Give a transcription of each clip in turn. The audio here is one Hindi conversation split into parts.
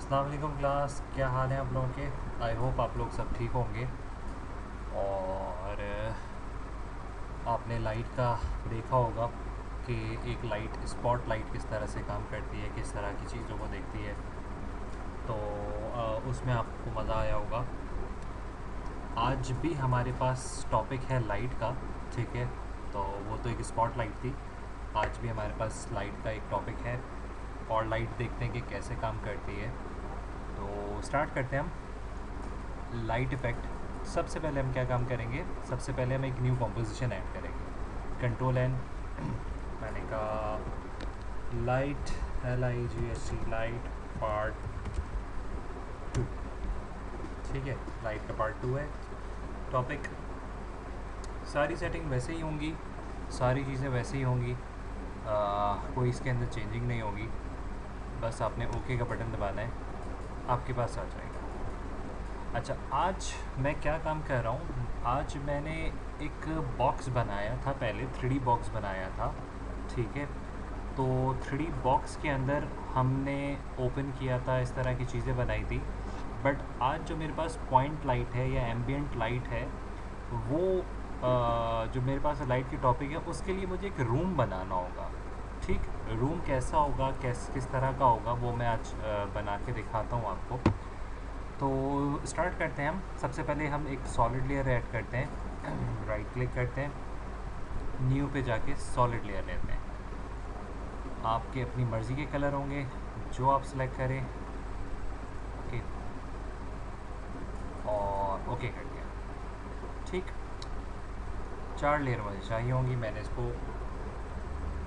अस्सलाम वालेकुम क्लास, क्या हाल है आप लोगों के। आई होप आप लोग सब ठीक होंगे। और आपने लाइट का देखा होगा कि एक लाइट स्पॉट लाइट किस तरह से काम करती है, किस तरह की चीज़ों को देखती है। तो उसमें आपको मज़ा आया होगा। आज भी हमारे पास टॉपिक है लाइट का, ठीक है। तो वो तो एक स्पॉट लाइट थी, आज भी हमारे पास लाइट का एक टॉपिक है और लाइट देखते हैं कि कैसे काम करती है। तो स्टार्ट करते हैं हम। Light effect. सबसे पहले हम क्या काम करेंगे, सबसे पहले हम एक न्यू कॉम्पोजिशन ऐड करेंगे। कंट्रोल एन, मैंने कहा लाइट, LIGHT, लाइट पार्ट 2। ठीक है, लाइट का पार्ट 2 है टॉपिक। सारी सेटिंग वैसे ही होंगी, सारी चीज़ें वैसे ही होंगी, कोई इसके अंदर चेंजिंग नहीं होगी। बस आपने ओके का बटन दबाना है, आपके पास आ जाएगा। अच्छा, आज मैं क्या काम कर रहा हूँ, आज मैंने एक बॉक्स बनाया था, पहले 3D बॉक्स बनाया था, ठीक है। तो 3D बॉक्स के अंदर हमने ओपन किया था, इस तरह की चीज़ें बनाई थी। बट आज जो मेरे पास पॉइंट लाइट है या एम्बियंट लाइट है, वो जो मेरे पास लाइट की टॉपिक है, उसके लिए मुझे एक रूम बनाना होगा। ठीक, रूम कैसा होगा, किस तरह का होगा, वो मैं आज बना के दिखाता हूँ आपको। तो स्टार्ट करते हैं हम। सबसे पहले हम एक सॉलिड लेयर ऐड करते हैं। राइट क्लिक करते हैं, न्यू पे जाके सॉलिड लेयर लेते हैं। आपके अपनी मर्ज़ी के कलर होंगे, जो आप सेलेक्ट करें। ओके, और ओके कर दिया। ठीक, 4 लेयर मुझे चाहिए होंगी, मैंने इसको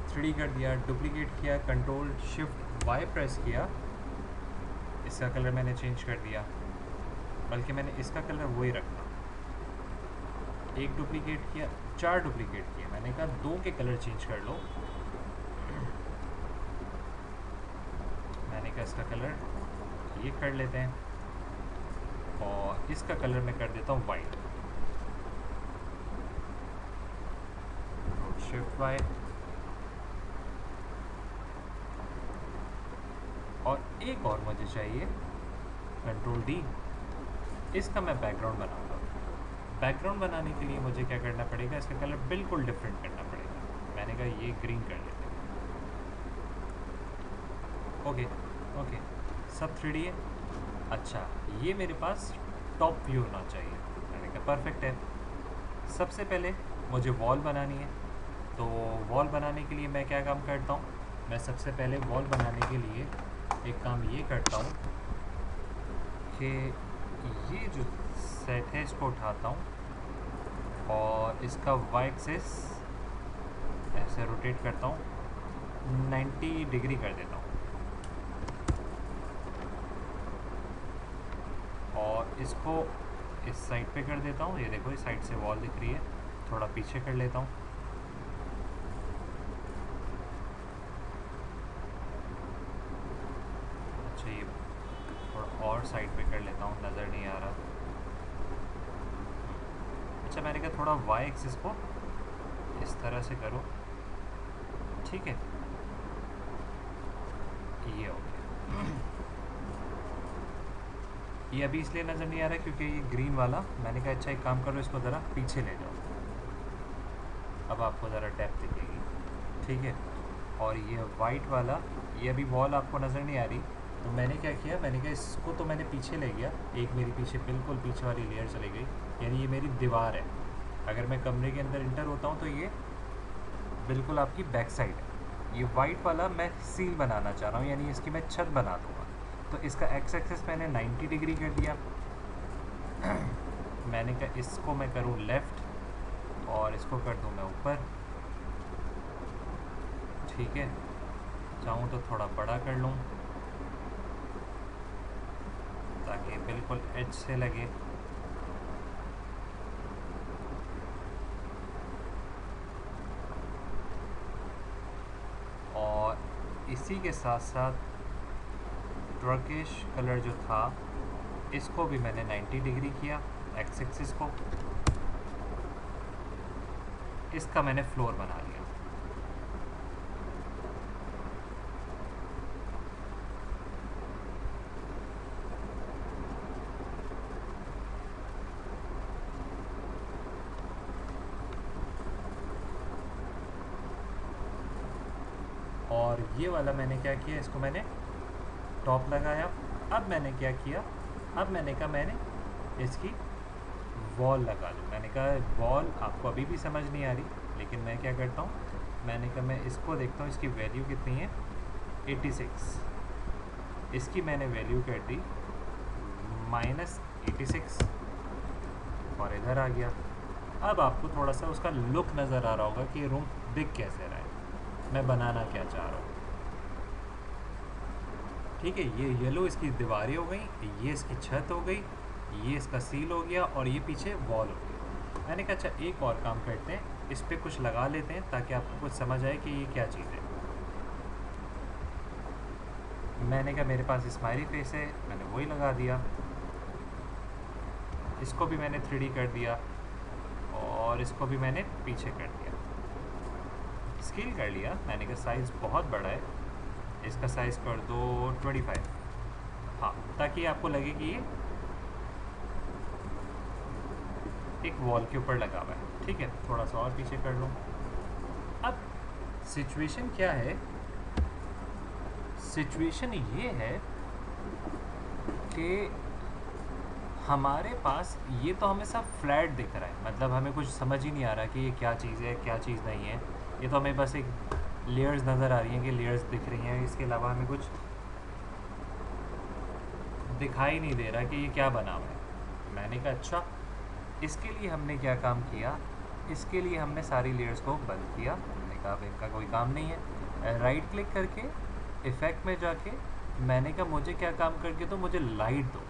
3D कर दिया। डुप्लीकेट किया, कंट्रोल शिफ्ट वाई प्रेस किया, इसका कलर मैंने चेंज कर दिया, बल्कि मैंने इसका कलर वही रखा। एक डुप्लीकेट किया, 4 डुप्लीकेट किए, मैंने कहा 2 के कलर चेंज कर लो। मैंने कहा इसका कलर ये कर लेते हैं, और इसका कलर मैं कर देता हूँ वाइट। शिफ्ट वाई, और एक और मुझे चाहिए, कंट्रोल डी, इसका मैं बैकग्राउंड बनाऊंगा। बैकग्राउंड बनाने के लिए मुझे क्या करना पड़ेगा, इसका कलर बिल्कुल डिफरेंट करना पड़ेगा। मैंने कहा ये ग्रीन कर लेते हैं। ओके ओके, सब 3D है। अच्छा, ये मेरे पास टॉप व्यू होना चाहिए। मैंने कहा परफेक्ट है। सबसे पहले मुझे वॉल बनानी है। तो वॉल बनाने के लिए मैं क्या काम करता हूँ, मैं सबसे पहले वॉल बनाने के लिए एक काम ये करता हूँ कि ये जो सेट है इसको उठाता हूँ और इसका वाई एक्सिस ऐसे रोटेट करता हूँ, 90 डिग्री कर देता हूँ, और इसको इस साइड पे कर देता हूँ। ये देखो, इस साइड से वॉल दिख रही है, थोड़ा पीछे कर लेता हूँ। अच्छा, ये थोड़ा और साइड पे कर लेता हूँ, नज़र नहीं आ रहा। अच्छा, मैंने कहा थोड़ा वाई एक्सिस को इस तरह से करो, ठीक है। ये हो गया। ये अभी इसलिए नज़र नहीं आ रहा क्योंकि ये ग्रीन वाला, मैंने कहा अच्छा एक काम करो, इसको ज़रा पीछे ले जाओ, अब आपको ज़रा डेप्थ दिखेगी, ठीक है। और ये वाइट वाला, ये अभी वॉल आपको नज़र नहीं आ रही, तो मैंने क्या किया, मैंने कहा इसको तो मैंने पीछे ले गया, एक मेरी पीछे बिल्कुल पीछे वाली लेयर चली गई, यानी ये मेरी दीवार है। अगर मैं कमरे के अंदर इंटर होता हूँ तो ये बिल्कुल आपकी बैक साइड है। ये वाइट वाला मैं सील बनाना चाह रहा हूँ, यानी इसकी मैं छत बना दूँगा। तो इसका एक्स एक्सिस मैंने 90 डिग्री कर दिया। मैंने कहा इसको मैं करूँ लेफ़्ट और इसको कर दूँ मैं ऊपर, ठीक है। चाहूँ तो थोड़ा बड़ा कर लूँ ताकि बिल्कुल एज से लगे। और इसी के साथ साथ टर्किश कलर जो था, इसको भी मैंने 90 डिग्री किया, एक्स एक्सिस को, इसका मैंने फ्लोर बना लिया। और ये वाला मैंने क्या किया, इसको मैंने टॉप लगाया। अब मैंने क्या किया, अब मैंने कहा मैंने इसकी वॉल लगा लूँ। मैंने कहा वॉल आपको अभी भी समझ नहीं आ रही, लेकिन मैं क्या करता हूँ, मैंने कहा मैं इसको देखता हूँ इसकी वैल्यू कितनी है, 86। इसकी मैंने वैल्यू कर दी -86 और इधर आ गया। अब आपको थोड़ा सा उसका लुक नज़र आ रहा होगा कि ये रूम दिख कैसे रहा है, मैं बनाना क्या चाह रहा हूँ। ठीक है, ये येलो इसकी दीवारें हो गई, ये इसकी छत हो गई, ये इसका सील हो गया और ये पीछे वॉल हो गई। मैंने कहा अच्छा एक और काम करते हैं, इस पर कुछ लगा लेते हैं ताकि आपको कुछ समझ आए कि ये क्या चीज़ है। मैंने कहा मेरे पास स्माइली फेस है, मैंने वही लगा दिया। इसको भी मैंने 3D कर दिया और इसको भी मैंने पीछे कर दिया, स्केल कर लिया। मैंने कहा साइज़ बहुत बड़ा है, इसका साइज़ कर दो 25, हाँ, ताकि आपको लगे कि ये एक वॉल के ऊपर लगा हुआ है। ठीक है, थोड़ा सा और पीछे कर लूँ। अब सिचुएशन क्या है, सिचुएशन ये है कि हमारे पास ये तो हमें सब फ्लैट दिख रहा है, मतलब हमें कुछ समझ ही नहीं आ रहा कि ये क्या चीज़ है क्या चीज़ नहीं है। ये तो हमें बस एक लेयर्स नज़र आ रही हैं कि लेयर्स दिख रही हैं, इसके अलावा हमें कुछ दिखाई नहीं दे रहा कि ये क्या बना हुआ है। मैंने कहा अच्छा, इसके लिए हमने क्या काम किया, इसके लिए हमने सारी लेयर्स को बंद किया। हमने कहा अब इनका कोई काम नहीं है। राइट क्लिक करके इफ़ेक्ट में जाके मैंने कहा मुझे क्या काम करके दो, मुझे लाइट दो।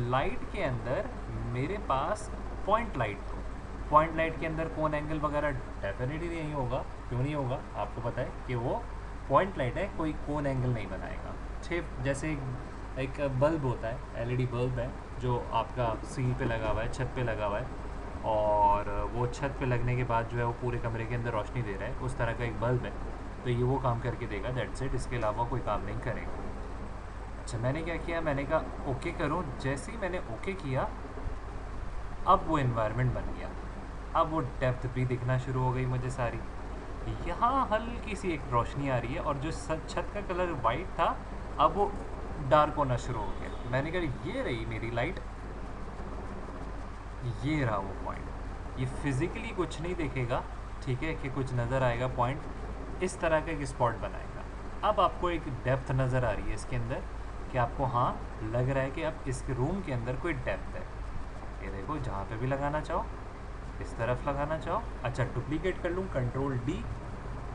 लाइट के अंदर मेरे पास पॉइंट लाइट दो। पॉइंट लाइट के अंदर कोन एंगल वगैरह डेफिनेटली नहीं होगा, क्यों नहीं होगा, आपको पता है कि वो पॉइंट लाइट है, कोई कोन एंगल नहीं बनाएगा। जैसे एक बल्ब होता है, एलईडी बल्ब है जो आपका सील पे लगा हुआ है, छत पे लगा हुआ है, और वो छत पे लगने के बाद जो है वो पूरे कमरे के अंदर रोशनी दे रहा है, उस तरह का एक बल्ब है। तो ये वो काम करके देगा, दैट्स इट, इसके अलावा कोई काम नहीं करेगा। अच्छा, मैंने क्या किया, मैंने कहा ओके करो। जैसे ही मैंने ओके किया, अब वो इन्वायरमेंट बन गया। अब वो डेप्थ भी दिखना शुरू हो गई मुझे सारी। यहाँ हल्की सी एक रोशनी आ रही है और जो छत का कलर वाइट था अब वो डार्क होना शुरू हो गया। मैंने कहा ये रही मेरी लाइट, ये रहा वो पॉइंट। ये फिज़िकली कुछ नहीं देखेगा, ठीक है, कि कुछ नज़र आएगा पॉइंट, इस तरह का एक स्पॉट बनाएगा। अब आपको एक डेप्थ नज़र आ रही है इसके अंदर कि आपको हाँ लग रहा है कि अब इस रूम के अंदर कोई डेप्थ है। ये देखो, जहाँ पे भी लगाना चाहो, इस तरफ लगाना चाहो। अच्छा, डुप्लीकेट कर लूँ, कंट्रोल D,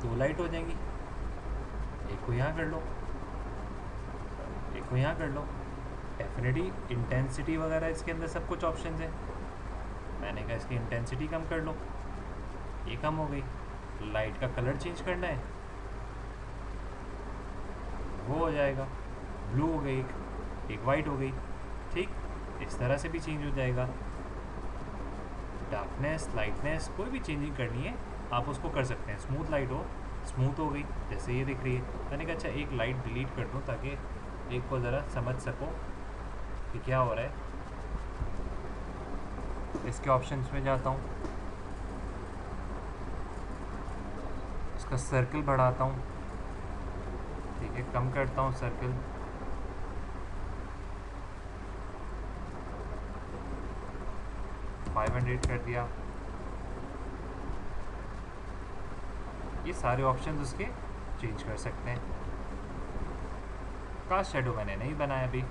2 लाइट हो जाएंगी। एक को यहाँ कर लो, एक को यहाँ कर लो। डेफिनेटली इंटेंसिटी वगैरह इसके अंदर सब कुछ ऑप्शन है। मैंने कहा इसकी इंटेंसिटी कम कर लो, ये कम हो गई। लाइट का कलर चेंज करना है, वो हो जाएगा, ब्लू हो गई, एक वाइट हो गई। ठीक, इस तरह से भी चेंज हो जाएगा। डार्कनेस, लाइटनेस, कोई भी चेंजिंग करनी है आप उसको कर सकते हैं। स्मूथ लाइट हो, स्मूथ हो गई, जैसे ये दिख रही है। मैंने कहा अच्छा एक लाइट डिलीट कर दूँ ताकि एक को ज़रा समझ सको कि क्या हो रहा है। इसके ऑप्शंस में जाता हूँ, इसका सर्कल बढ़ाता हूँ, ठीक है, कम करता हूँ सर्कल, फाइव 500 कर दिया। ये सारे ऑप्शंस उसके चेंज कर सकते हैं। कास्ट शेडो मैंने नहीं बनाया अभी,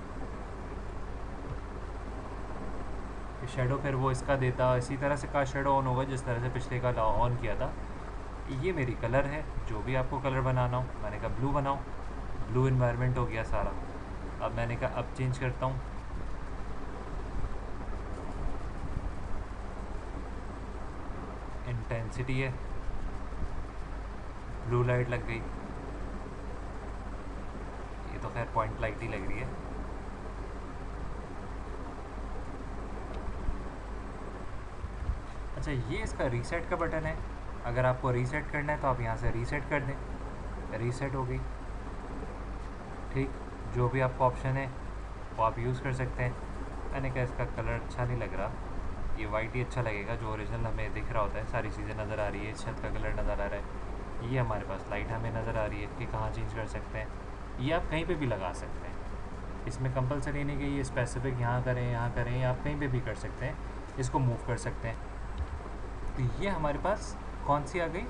शेडो फिर वो इसका देता, इसी तरह से कास्ट शेडो ऑन होगा जिस तरह से पिछले का ऑन किया था। ये मेरी कलर है, जो भी आपको कलर बनाना हो। मैंने कहा ब्लू बनाओ, ब्लू इन्वायरमेंट हो गया सारा। अब मैंने कहा अब चेंज करता हूँ, इंटेंसिटी है, ब्लू लाइट लग गई। ये तो खैर पॉइंट लाइट ही लग रही है। अच्छा, ये इसका रीसेट का बटन है, अगर आपको रीसेट करना है तो आप यहाँ से रीसेट कर दें, रीसेट हो गई। ठीक, जो भी आपका ऑप्शन है वो आप यूज़ कर सकते हैं। मैंने कहा इसका कलर अच्छा नहीं लग रहा, ये वाइट ही अच्छा लगेगा, जो ओरिजिनल हमें दिख रहा होता है, सारी चीज़ें नज़र आ रही है, छत का कलर नज़र आ रहा है। ये हमारे पास लाइट हमें नज़र आ रही है कि कहाँ चेंज कर सकते हैं। ये आप कहीं पे भी लगा सकते हैं, इसमें कंपलसरी नहीं कि ये स्पेसिफिक यहाँ करें यहाँ करें, ये आप कहीं पे भी कर सकते हैं, इसको मूव कर सकते हैं। तो ये हमारे पास कौन सी आ गई,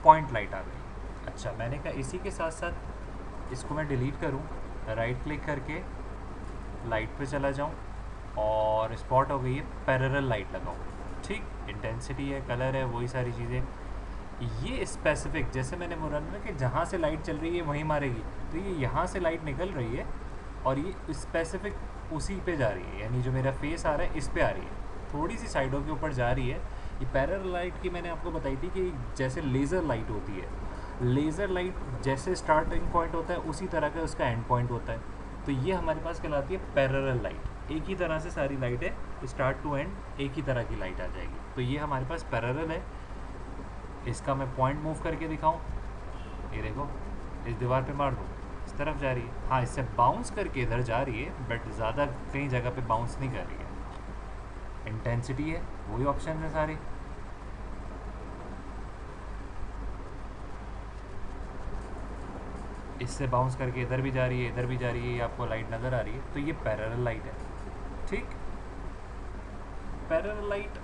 पॉइंट लाइट आ गई। अच्छा, मैंने कहा इसी के साथ साथ इसको मैं डिलीट करूँ, राइट क्लिक करके लाइट पे चला जाऊँ और स्पॉट हो गई है, पैरेलल लाइट लगाऊँ। ठीक, इंटेंसिटी है, कलर है, वही सारी चीज़ें। ये स्पेसिफिक, जैसे मैंने बोला ना कि जहाँ से लाइट चल रही है वहीं मारेगी, तो ये यहाँ से लाइट निकल रही है और ये स्पेसिफिक उसी पे जा रही है, यानी जो मेरा फेस आ रहा है इस पे आ रही है, थोड़ी सी साइडों के ऊपर जा रही है। ये पैरेलल लाइट की मैंने आपको बताई थी कि जैसे लेज़र लाइट होती है, लेज़र लाइट जैसे स्टार्टिंग पॉइंट होता है उसी तरह का उसका एंड पॉइंट होता है। तो ये हमारे पास कहलाती है पैरेलल लाइट, एक ही तरह से सारी लाइटें स्टार्ट टू एंड एक ही तरह की लाइट आ जाएगी। तो ये हमारे पास पैरेलल है। इसका मैं पॉइंट मूव करके दिखाऊं, ये देखो इस दीवार पे मार दूँ, इस तरफ जा रही है। हाँ, इससे बाउंस करके इधर जा रही है, बट ज़्यादा कई जगह पे बाउंस नहीं कर रही है। इंटेंसिटी है, वही ऑप्शन है सारे। इससे बाउंस करके इधर भी जा रही है, इधर भी जा रही है, ये आपको लाइट नज़र आ रही है। तो ये पैरेलल लाइट है। ठीक, पैरेलल लाइट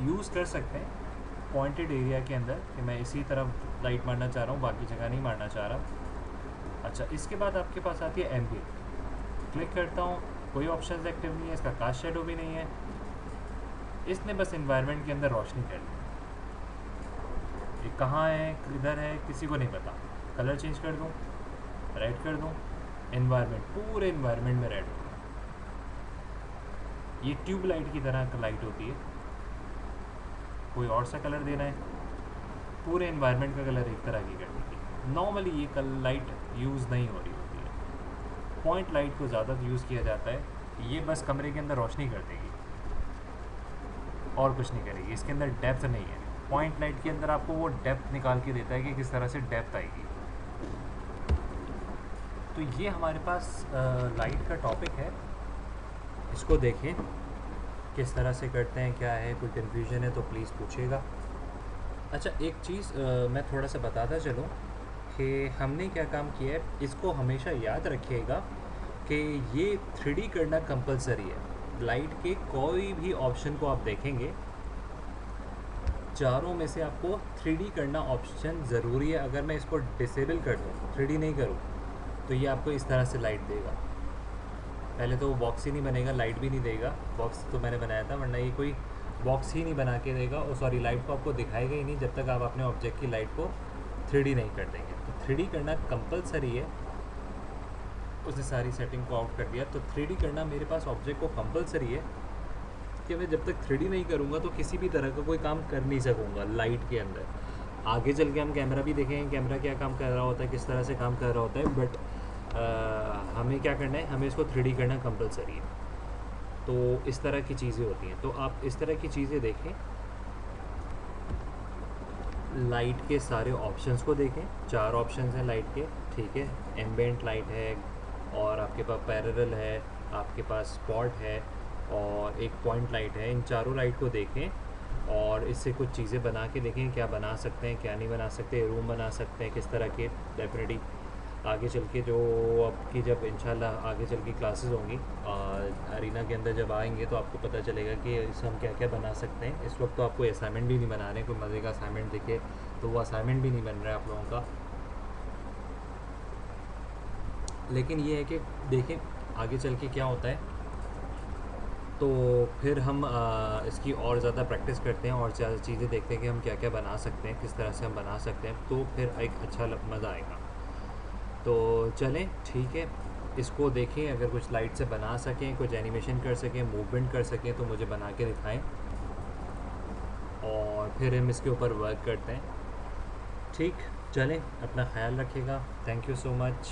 यूज़ कर सकते हैं पॉइंटेड एरिया के अंदर, कि मैं इसी तरफ लाइट मारना चाह रहा हूँ, बाकी जगह नहीं मारना चाह रहा। अच्छा, इसके बाद आपके पास आती है एम्बिएंट। क्लिक करता हूँ, कोई ऑप्शन एक्टिव नहीं है, इसका कास्ट शेडो भी नहीं है, इसने बस इन्वायरमेंट के अंदर रोशनी कर दी। ये कहाँ है, किधर है, किसी को नहीं पता। कलर चेंज कर दूँ, रेड कर दूँ, इन्वायरमेंट, पूरे इन्वायरमेंट में रेड होगा। ये ट्यूब लाइट की तरह का लाइट होती है। कोई और सा कलर देना है, पूरे इन्वायरमेंट का कलर एक तरह की कर देगी। नॉर्मली ये लाइट यूज़ नहीं हो रही होती है, पॉइंट लाइट को ज़्यादा यूज़ किया जाता है। ये बस कमरे के अंदर रोशनी कर देगी और कुछ नहीं करेगी, इसके अंदर डेप्थ नहीं है। पॉइंट लाइट के अंदर आपको वो डेप्थ निकाल के देता है कि किस तरह से डेप्थ आएगी। तो ये हमारे पास लाइट का टॉपिक है, इसको देखें किस तरह से करते हैं, क्या है, कोई कन्फ्यूजन है तो प्लीज़ पूछिएगा। अच्छा, एक चीज़ मैं थोड़ा सा बताता चलूँ कि हमने क्या काम किया है। इसको हमेशा याद रखिएगा कि ये 3D करना कंपलसरी है। लाइट के कोई भी ऑप्शन को आप देखेंगे, चारों में से आपको 3D करना ऑप्शन ज़रूरी है। अगर मैं इसको डिसेबल कर दूँ, 3D नहीं करूँ, तो ये आपको इस तरह से लाइट देगा। पहले तो वो बॉक्स ही नहीं बनेगा, लाइट भी नहीं देगा। बॉक्स तो मैंने बनाया था, वरना ये कोई बॉक्स ही नहीं बना के देगा, और सॉरी लाइट को आपको दिखाएगा ही नहीं जब तक आप अपने ऑब्जेक्ट की लाइट को 3D नहीं कर देंगे। तो 3D करना कंपलसरी है। उसने सारी सेटिंग को आउट कर दिया, तो 3D करना मेरे पास ऑब्जेक्ट को कंपलसरी है कि मैं जब तक 3D नहीं करूँगा तो किसी भी तरह का कोई काम कर नहीं सकूँगा लाइट के अंदर। आगे चल के हम कैमरा भी देखेंगे, कैमरा क्या काम कर रहा होता है, किस तरह से काम कर रहा होता है, बट हमें क्या करना है, हमें इसको 3D करना कंपलसरी है। तो इस तरह की चीज़ें होती हैं, तो आप इस तरह की चीज़ें देखें, लाइट के सारे ऑप्शंस को देखें। 4 ऑप्शंस हैं लाइट के, ठीक है। एम्बिएंट लाइट है, और आपके पास पैरेलल है, आपके पास स्पॉट है, और एक पॉइंट लाइट है। इन चारों लाइट को देखें और इससे कुछ चीज़ें बना के देखें, क्या बना सकते हैं, क्या नहीं बना सकते, रूम बना सकते हैं किस तरह के। डेफिनेटली आगे चल के जो आपकी जब इंशाल्लाह आगे चल के क्लासेस होंगी अरीना के अंदर जब आएंगे, तो आपको पता चलेगा कि इसमें हम क्या क्या बना सकते हैं। इस वक्त तो आपको असाइनमेंट भी नहीं बना रहे, कोई मज़े का असाइनमेंट दिखे तो वो असाइनमेंट भी नहीं बन रहा है आप लोगों का। लेकिन ये है कि देखें आगे चल के क्या होता है, तो फिर हम इसकी और ज़्यादा प्रैक्टिस करते हैं और ज़्यादा चीज़ें देखते हैं कि हम क्या क्या बना सकते हैं, किस तरह से हम बना सकते हैं, तो फिर एक अच्छा मज़ा आएगा। तो चलें, ठीक है, इसको देखें, अगर कुछ लाइट से बना सकें, कुछ एनिमेशन कर सकें, मूवमेंट कर सकें, तो मुझे बना के दिखाएं और फिर हम इसके ऊपर वर्क करते हैं। ठीक, चलें, अपना ख्याल रखिएगा। Thank you so much.